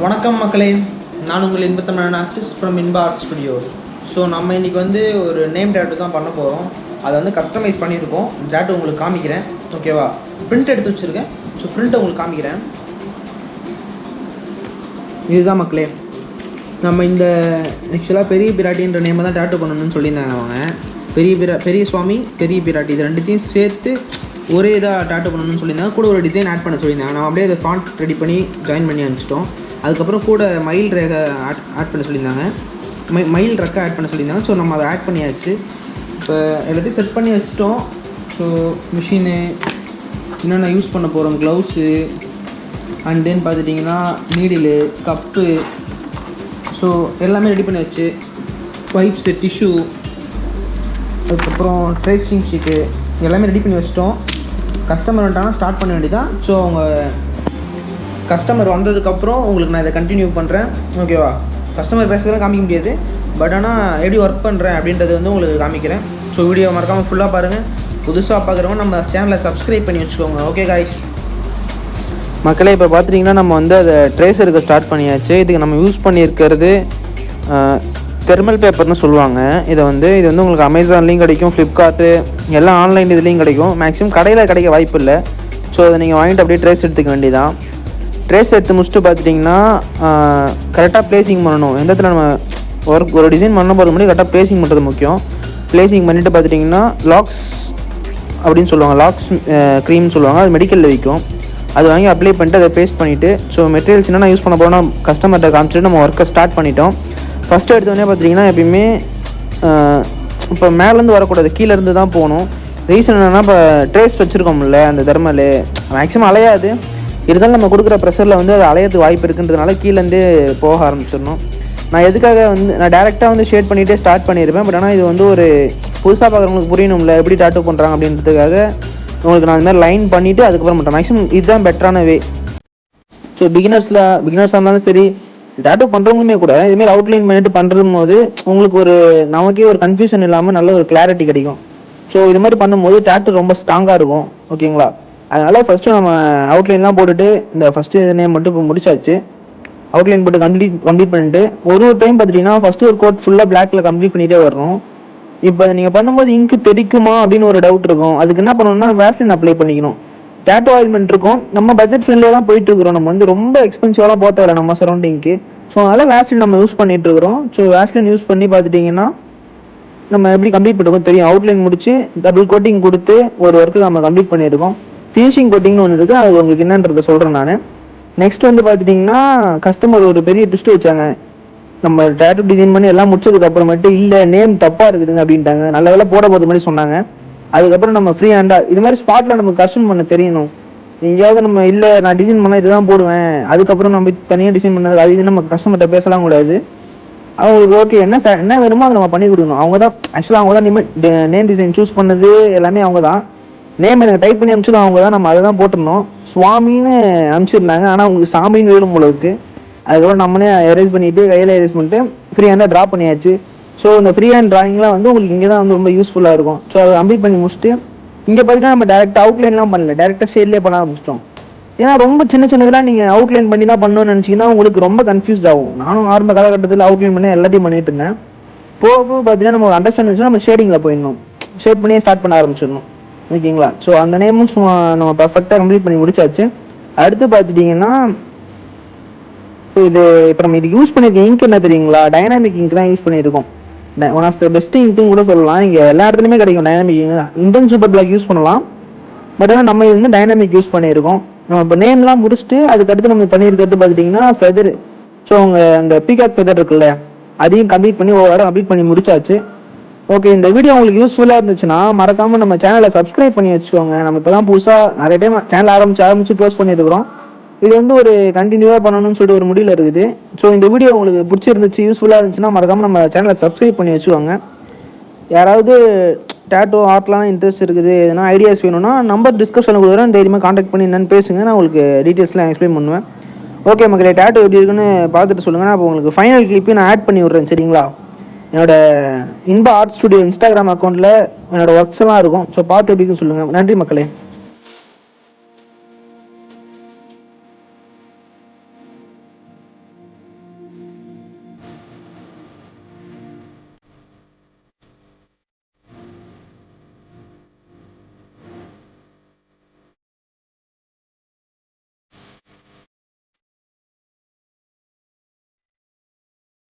வணக்கம் மக்களே, நான் உங்கள் இன்பத்தமிழ் artist from Inba art studio. So நம்ம இன்றைக்கி வந்து ஒரு நேம் டேட்டு தான் பண்ண போகிறோம். அதை வந்து கஸ்டமைஸ் பண்ணியிருக்கோம். டேட்டு உங்களுக்கு காமிக்கிறேன், ஓகேவா? பிரிண்ட் எடுத்து வச்சுருக்கேன். ஸோ பிரிண்ட்டை உங்களுக்கு காமிக்கிறேன். இதுதான் மக்களே, நம்ம இந்த ஆக்சுவலாக பெரிய பிராட்டின்ற நேமை தான் டேட்டு பண்ணணும்னு சொல்லியிருந்தாங்க அவங்க. பெரிய சுவாமி பெரிய பிராட்டி இது ரெண்டுத்தையும் சேர்த்து ஒரே இதாக டேட்டு பண்ணணும்னு சொல்லியிருந்தாங்க. கூட ஒரு டிசைன் ஆட் பண்ண சொல்லியிருந்தாங்க. நம்ம அப்படியே அதை ஃபாண்ட் ரெடி பண்ணி ஜாயின் பண்ணி அனுப்பிச்சிட்டோம். அதுக்கப்புறம் கூட மயில் ரேகை ஆட் பண்ண சொல்லியிருந்தாங்க. மயில் ரெக்கை ஆட் பண்ண சொல்லியிருந்தாங்க. ஸோ நம்ம அதை ஆட் பண்ணியாச்சு. இப்போ எல்லாத்தையும் செட் பண்ணி வச்சிட்டோம். ஸோ மிஷினு என்னென்ன யூஸ் பண்ண போகிறோம், க்ளவுஸு, அண்ட் தென் பார்த்துட்டிங்கன்னா நீடிலு, கப்பு, ஸோ எல்லாமே ரெடி பண்ணி வச்சு, வைப்ஸு, டிஷ்யூ, அதுக்கப்புறம் ட்ரேசிங் ஷீட்டு எல்லாமே ரெடி பண்ணி வச்சிட்டோம். கஸ்டமர் வந்துட்டாங்கன்னா ஸ்டார்ட் பண்ண வேண்டியதான். ஸோ அவங்க கஸ்டமர் வந்ததுக்கப்புறம் உங்களுக்கு நான் இதை கண்டினியூ பண்ணுறேன், ஓகேவா? கஸ்டமர் பேசுறதுலாம் காமிக்க முடியாது, பட் ஆனால் எப்படி ஒர்க் பண்ணுறேன் அப்படின்றது வந்து உங்களுக்கு காமிக்கிறேன். ஸோ வீடியோ மறக்காமல் ஃபுல்லாக பாருங்கள். புதுசாக பார்க்குறவங்க நம்ம சேனலை சப்ஸ்கிரைப் பண்ணி வச்சுக்கோங்க, ஓகே காய்ஸ்? மக்களே, இப்போ பார்த்துட்டிங்கன்னா நம்ம வந்து அதை ட்ரேஸருக்கு ஸ்டார்ட் பண்ணியாச்சு. இதுக்கு நம்ம யூஸ் பண்ணியிருக்கிறது தெர்மல் பேப்பர்னு சொல்லுவாங்க. இது வந்து உங்களுக்கு அமேசான்லேயும் கிடைக்கும், ஃப்ளிப்கார்ட்டு எல்லாம் ஆன்லைன் இதுலேயும் கிடைக்கும். மேக்ஸிமம் கடையில் கிடைக்க வாய்ப்பு இல்லை. ஸோ அதை நீங்கள் வாங்கிட்டு அப்படியே ட்ரேஸ் எடுத்துக்க வேண்டியதான். ட்ரேஸ் எடுத்து முடிச்சுட்டு பார்த்துட்டிங்கன்னா கரெக்டாக ப்ளேசிங் பண்ணணும். எந்த இடத்துல நம்ம ஒரு டிசைன் பண்ண போகிறது முன்னாடி கரெக்டாக ப்ளேசிங் பண்ணுறது முக்கியம். ப்ளேசிங் பண்ணிவிட்டு பார்த்துட்டிங்கன்னா லாக்ஸ் அப்படின்னு சொல்லுவாங்க, லாக்ஸ் க்ரீம்னு சொல்லுவாங்க. அது மெடிக்கலில் விற்கும். அது வாங்கி அப்ளை பண்ணிட்டு அதை பேஸ்ட் பண்ணிவிட்டு, ஸோ மெட்டீரியல்ஸ் என்னென்ன யூஸ் பண்ண போகிறோம்னா கஸ்டமர்கிட்ட காமிச்சிட்டு நம்ம ஒர்க்கை ஸ்டார்ட் பண்ணிட்டோம். ஃபஸ்ட்டு எடுத்தோடனே பார்த்திங்கன்னா எப்பயுமே இப்போ மேலேருந்து வரக்கூடாது, கீழேருந்து தான் போகணும். ரீசன் என்னென்னா, இப்போ ட்ரேஸ் வச்சுருக்கோம்ல அந்த தெர்மல் மேக்ஸிமம் அலையாது. இருந்தாலும் நம்ம கொடுக்குற ப்ரெஷரில் வந்து அது அலையத்துக்கு வாய்ப்பு இருக்குன்றதுனால கீழேருந்தே போக ஆரம்பிச்சிடணும். நான் எதுக்காக வந்து நான் டேரெக்டாக வந்து ஷேட் பண்ணிகிட்டே ஸ்டார்ட் பண்ணியிருப்பேன். பட் ஆனால் இது வந்து ஒரு புதுசாக பார்க்குறவங்களுக்கு புரியணும்ல எப்படி டாட்டூ பண்ணுறாங்க அப்படின்றதுக்காக உங்களுக்கு நான் இந்த மாதிரி லைன் பண்ணிவிட்டு அதுக்கப்புறம் பண்ணுறேன். மேக்ஸிமம் இதுதான் பெட்டரான வே. ஸோ பிகினர்ஸாக இருந்தாலும் சரி, டாட்டூ பண்ணுறவங்களுமே கூட இதுமாரி அவுட்லைன் பண்ணிட்டு பண்ணுறது போது உங்களுக்கு நமக்கே ஒரு கன்ஃபியூஷன் இல்லாமல் நல்ல ஒரு கிளாரிட்டி கிடைக்கும். ஸோ இது மாதிரி பண்ணும்போது டாட்டூ ரொம்ப ஸ்ட்ராங்காக இருக்கும், ஓகேங்களா? அதனால் ஃபஸ்ட்டு நம்ம அவுட்லைன்லாம் போட்டுட்டு இந்த ஃபஸ்ட்டு நேம் மட்டும் இப்போ முடிச்சாச்சு. அவுட்லைன் போட்டு கம்ப்ளீட் பண்ணிட்டு ஒரு டைம் பார்த்துட்டிங்கன்னா ஃபஸ்ட்டு ஒரு கோட் ஃபுல்லாக பிளாக்ல கம்ப்ளீட் பண்ணிகிட்டே வரணும். இப்போ நீங்கள் பண்ணும்போது இங்கு தெரிக்குமா அப்படின்னு ஒரு டவுட் இருக்கும். அதுக்கு என்ன பண்ணணும்னா வேஸ்லின் அப்ளை பண்ணிக்கணும். டாட்டூ ஆயில்மெண்ட் இருக்கும். நம்ம பட்ஜெட் ஃப்ரெண்ட்லியாக தான் போயிட்டு இருக்கிறோம். நம்ம வந்து ரொம்ப எக்ஸ்பென்சிவாலாம் போக தேவையில்லை நம்ம சரௌண்டிங்க்கு. ஸோ அதனால் வேஸ்லின் நம்ம யூஸ் பண்ணிட்டு இருக்கிறோம். ஸோ வேஸ்லின் யூஸ் பண்ணி பார்த்துட்டிங்கன்னா நம்ம எப்படி கம்ப்ளீட் பண்ணிருக்கோம் தெரியும். அவுட்லைன் முடிச்சு டபுள் கோட்டிங் கொடுத்து ஒரு ஒர்க்கு நம்ம கம்ப்ளீட் பண்ணியிருக்கோம். ஃபினிஷிங் கோட்டிங்னு ஒன்று இருக்குது, அது உங்களுக்கு என்னன்றதை சொல்கிறேன் நான். நெக்ஸ்ட் வந்து பார்த்துட்டிங்கன்னா கஸ்டமர் ஒரு பெரிய ட்விஸ்ட் வச்சாங்க. நம்ம டேட்டூ டிசைன் பண்ணி எல்லாம் முடிச்சதுக்கு அப்புறமேட்டு இல்லை நேம் தப்பாக இருக்குதுங்க அப்படின்ட்டாங்க. நல்ல வேலை போட போது மாதிரி சொன்னாங்க. அதுக்கப்புறம் நம்ம ஃப்ரீ ஹேண்டாக இது மாதிரி ஸ்பாட்டில் நமக்கு கஸ்டம் பண்ண தெரியணும். எங்கேயாவது நம்ம இல்லை நான் டிசைன் பண்ணால் இதுதான் போடுவேன், அதுக்கப்புறம் நம்ம தனியாக டிசைன் பண்ணது அது இது நம்ம கஸ்டமர்கிட்ட பேசலாம் கூடாது. அவங்களுக்கு ஓகே என்ன வேணுமோ அதை நம்ம பண்ணி கொடுக்கணும். அவங்க தான் ஆக்சுவலாக அவங்க தான் நேம் டிசைன் சூஸ் பண்ணது எல்லாமே அவங்க தான். நேம் எனக்கு டைப் பண்ணி அனுப்பிச்சதும் அவங்க தான். நம்ம அதை தான் போட்டிருந்தோம். சுவாமின்னு அனுப்பிச்சிருந்தாங்க, ஆனால் உங்களுக்கு சாமின்னு வேணும் போல இருக்கு. அதுக்கப்புறம் நம்மளே எரேஸ் பண்ணிவிட்டு கையில் எரேஸ் பண்ணிட்டு ஃப்ரீ ஹேண்டாக ட்ரா பண்ணியாச்சு. ஸோ இந்த ஃப்ரீ ஹேண்ட் ட்ராயிங்லாம் வந்து உங்களுக்கு இங்கே தான் வந்து ரொம்ப யூஸ்ஃபுல்லாக இருக்கும். ஸோ அதை கம்ப்ளீட் பண்ணி முடிச்சுட்டு இங்கே பார்த்தீங்கன்னா நம்ம டேரெக்டாக அவுட்லைன்லாம் பண்ணல, டேரெக்டாக ஷேட்லேயே பண்ண ஆரம்பிச்சிட்டோம். ஏன்னா ரொம்ப சின்னதெல்லாம் நீங்கள் அவுட்லைன் பண்ணி தான் பண்ணணும்னு நினச்சிங்கன்னா உங்களுக்கு ரொம்ப கன்ஃபியூஸ் ஆகும். நானும் ஆரம்ப காலகட்டத்தில் அவுட்லைன் பண்ணி எல்லாத்தையும் பண்ணிட்டு இருந்தேன். போக பார்த்தீங்கன்னா நம்ம அண்டர்ஸ்டாண்ட் வச்சுன்னா நம்ம ஷேடிங்கில் போயிடணும். ஷேட் பண்ணியே ஸ்டார்ட் பண்ண ஆரம்பிச்சிடணும், ஓகேங்களா? ஸோ அந்த நேமும் நம்ம பர்ஃபெக்டாக கம்ப்ளீட் பண்ணி முடிச்சாச்சு. அடுத்து பார்த்துட்டிங்கன்னா இப்போ நம்ம இது யூஸ் பண்ணியிருக்க இங்க் என்ன தெரியுங்களா? டைனாமிக் இங்க் தான் யூஸ் பண்ணியிருக்கோம். ஒன் ஆஃப் த பெஸ்ட் இங்க்னு கூட சொல்லலாம். இங்கே எல்லா இடத்துலையுமே கிடைக்கும் dynamic ink. Intern super black use பண்ணலாம், பட் ஆனால் நம்ம இது வந்து டைனாமிக் யூஸ் பண்ணியிருக்கோம். நம்ம இப்போ நேம்லாம் முடிச்சுட்டு அதுக்கடுத்து நம்ம பண்ணியிருக்கிறது பார்த்துட்டிங்கன்னா ஃபெதர். ஸோ அந்த பீகாக் ஃபெதர் இருக்குல்ல, அதையும் கம்ப்ளீட் பண்ணி ஒவ்வொரு இடம் கம்ப்ளீட் பண்ணி முடிச்சாச்சு. ஓகே, இந்த வீடியோ உங்களுக்கு யூஸ்ஃபுல்லாக இருந்துச்சுன்னா மறக்காமல் நம்ம சேனலை சப்ஸ்கிரைப் பண்ணி வச்சுக்கோங்க. நம்ம இப்போ தான் புதுசாக நிறைய டைம் சேனல் ஆரம்பிச்சு க்ளோஸ் பண்ணியிருக்கிறோம். இது வந்து ஒரு கண்டினியூவாக பண்ணணும்னு சொல்லிட்டு ஒரு முடிவில் இருக்குது. ஸோ இந்த வீடியோ உங்களுக்கு பிடிச்சிருந்துச்சு, யூஸ்ஃபுல்லாக இருந்துச்சுன்னா மறக்காமல் நம்ம சேனலை சப்ஸ்கிரைப் பண்ணி வச்சுக்கோங்க. யாராவது டேட்டூ ஆர்ட்லாம் இன்ட்ரெஸ்ட் இருக்குது, எதனா ஐடியாஸ் வேணும்னா நம்பர் டிஸ்கஷனில் கொடுக்குறேன், தைரியமாக காண்டாக்ட் பண்ணி என்னென்னு பேசுங்க. நான் உங்களுக்கு டீட்டெயில்ஸ்லாம் எக்ஸ்பிளைன் பண்ணுவேன். ஓகே மக்களே, டேட்டூ எப்படி இருக்குன்னு பார்த்துட்டு சொல்லுங்கள். நான் இப்போ உங்களுக்கு ஃபைனல் கிளிப்பையும் நான் ஆட் பண்ணி விட்றேன், சரிங்களா? என்னோட இன்பா ஆர்ட் ஸ்டுடியோ இன்ஸ்டாகிராம் அக்கௌண்ட்டில் என்னோட ஒர்க்ஸ் எல்லாம் இருக்கும். ஸோ பார்த்து எப்படின்னு சொல்லுங்கள். நன்றி மக்களே.